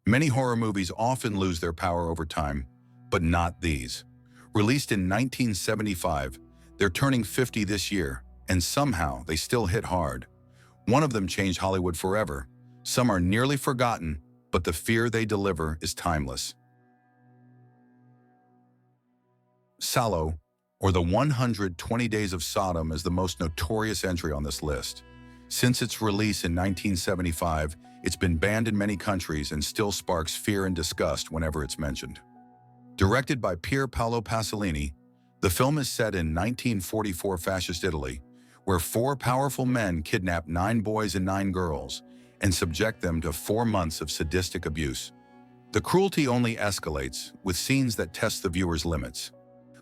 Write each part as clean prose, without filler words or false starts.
Many horror movies often lose their power over time, but not these. Released in 1975, they're turning 50 this year, and somehow they still hit hard. One of them changed Hollywood forever. Some are nearly forgotten, but the fear they deliver is timeless. Salò, or the 120 Days of Sodom, is the most notorious entry on this list. Since its release in 1975, it's been banned in many countries and still sparks fear and disgust whenever it's mentioned. Directed by Pier Paolo Pasolini, the film is set in 1944 fascist Italy, where four powerful men kidnap 9 boys and 9 girls and subject them to 4 months of sadistic abuse. The cruelty only escalates, with scenes that test the viewer's limits.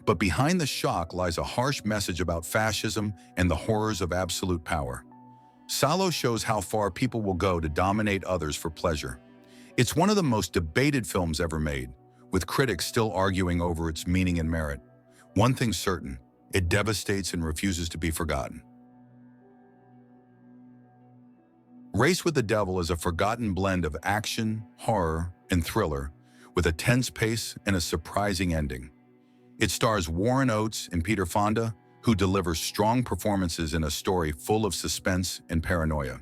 But behind the shock lies a harsh message about fascism and the horrors of absolute power. Salò shows how far people will go to dominate others for pleasure. It's one of the most debated films ever made, with critics still arguing over its meaning and merit. One thing's certain, it devastates and refuses to be forgotten. Race with the Devil is a forgotten blend of action, horror, and thriller, with a tense pace and a surprising ending. It stars Warren Oates and Peter Fonda, who deliver strong performances in a story full of suspense and paranoia.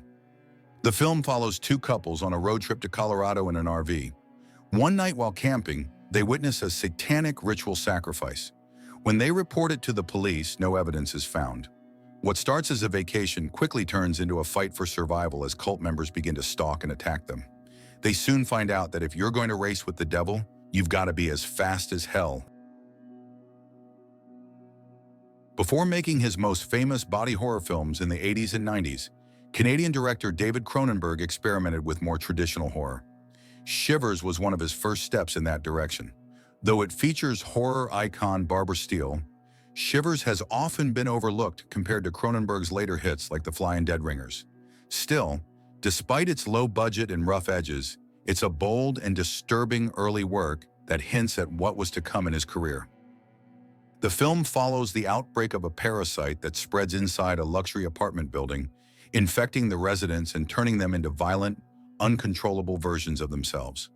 The film follows 2 couples on a road trip to Colorado in an RV. One night while camping, they witness a satanic ritual sacrifice. When they report it to the police, no evidence is found. What starts as a vacation quickly turns into a fight for survival as cult members begin to stalk and attack them. They soon find out that if you're going to race with the devil, you've got to be as fast as hell. Before making his most famous body horror films in the 80s and 90s, Canadian director David Cronenberg experimented with more traditional horror. Shivers was one of his first steps in that direction. Though it features horror icon Barbara Steele, Shivers has often been overlooked compared to Cronenberg's later hits like The Fly and Dead Ringers. Still, despite its low budget and rough edges, it's a bold and disturbing early work that hints at what was to come in his career. The film follows the outbreak of a parasite that spreads inside a luxury apartment building, infecting the residents and turning them into violent, uncontrollable versions of themselves.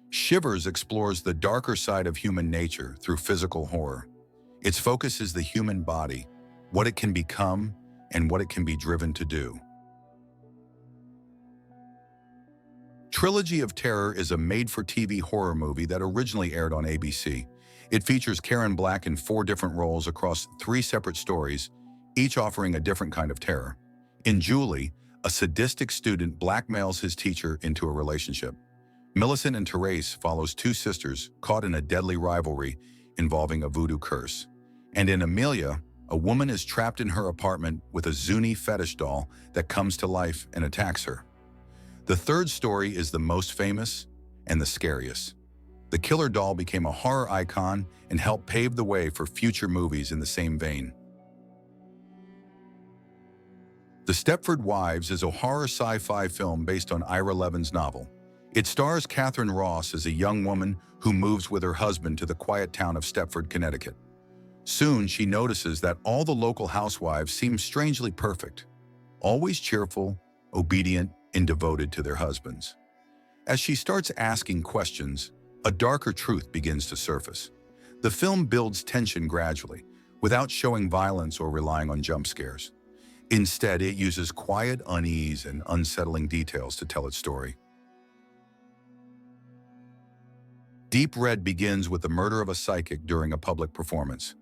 Shivers explores the darker side of human nature through physical horror. Its focus is the human body, what it can become, and what it can be driven to do. Trilogy of Terror is a made-for-TV horror movie that originally aired on ABC. It features Karen Black in 4 different roles across 3 separate stories, each offering a different kind of terror. In Julie, a sadistic student blackmails his teacher into a relationship. Millicent and Therese follows 2 sisters caught in a deadly rivalry involving a voodoo curse. And in Amelia, a woman is trapped in her apartment with a Zuni fetish doll that comes to life and attacks her. The 3rd story is the most famous and the scariest. The killer doll became a horror icon and helped pave the way for future movies in the same vein. The Steepford Wives is a horror sci-fi film based on Ira Levin's novel. It stars Catherine Ross as a young woman who moves with her husband to the quiet town of Stepford, Connecticut. Soon, she notices that all the local housewives seem strangely perfect, always cheerful, obedient, and devoted to their husbands. As she starts asking questions, a darker truth begins to surface. The film builds tension gradually, without showing violence or relying on jump scares. Instead, it uses quiet unease and unsettling details to tell its story. Deep Red begins with the murder of a psychic during a public performance.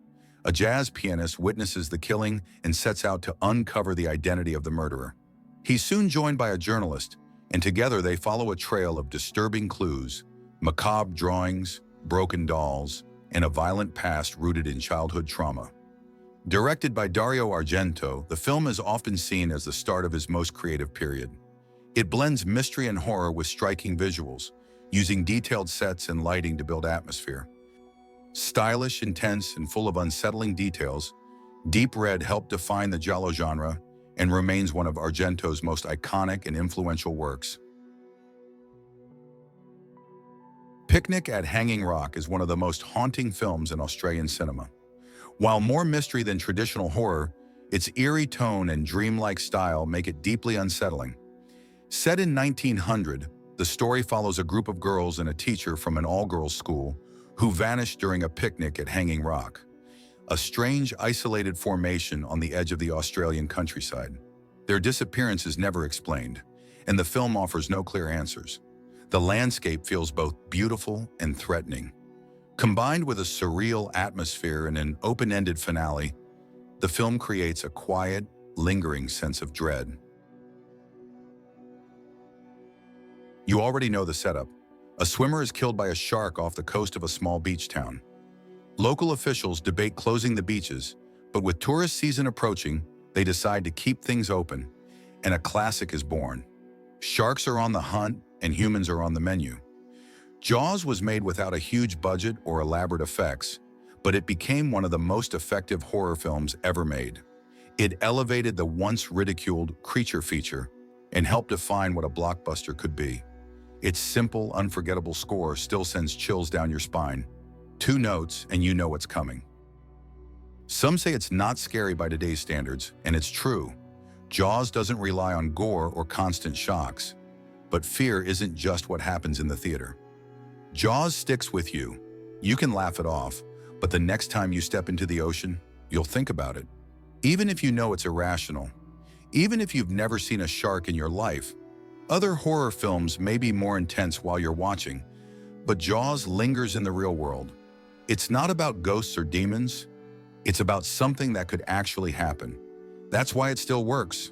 A jazz pianist witnesses the killing and sets out to uncover the identity of the murderer. He's soon joined by a journalist, and together they follow a trail of disturbing clues, macabre drawings, broken dolls, and a violent past rooted in childhood trauma. Directed by Dario Argento, the film is often seen as the start of his most creative period. It blends mystery and horror with striking visuals, using detailed sets and lighting to build atmosphere. Stylish, intense, and full of unsettling details, Deep Red helped define the giallo genre and remains one of Argento's most iconic and influential works. Picnic at Hanging Rock is one of the most haunting films in Australian cinema. While more mystery than traditional horror, its eerie tone and dreamlike style make it deeply unsettling. Set in 1900, The story follows a group of girls and a teacher from an all-girls school who vanished during a picnic at Hanging Rock, a strange, isolated formation on the edge of the Australian countryside. Their disappearance is never explained, and the film offers no clear answers. The landscape feels both beautiful and threatening. Combined with a surreal atmosphere and an open-ended finale, the film creates a quiet, lingering sense of dread. You already know the setup. A swimmer is killed by a shark off the coast of a small beach town. Local officials debate closing the beaches, but with tourist season approaching, they decide to keep things open, and a classic is born. Sharks are on the hunt, and humans are on the menu. Jaws was made without a huge budget or elaborate effects, but it became one of the most effective horror films ever made. It elevated the once ridiculed creature feature and helped define what a blockbuster could be. Its simple, unforgettable score still sends chills down your spine. 2 notes and you know what's coming. Some say it's not scary by today's standards, and it's true. Jaws doesn't rely on gore or constant shocks. But fear isn't just what happens in the theater. Jaws sticks with you. You can laugh it off, but the next time you step into the ocean, you'll think about it. Even if you know it's irrational, even if you've never seen a shark in your life, other horror films may be more intense while you're watching, but Jaws lingers in the real world. It's not about ghosts or demons. It's about something that could actually happen. That's why it still works.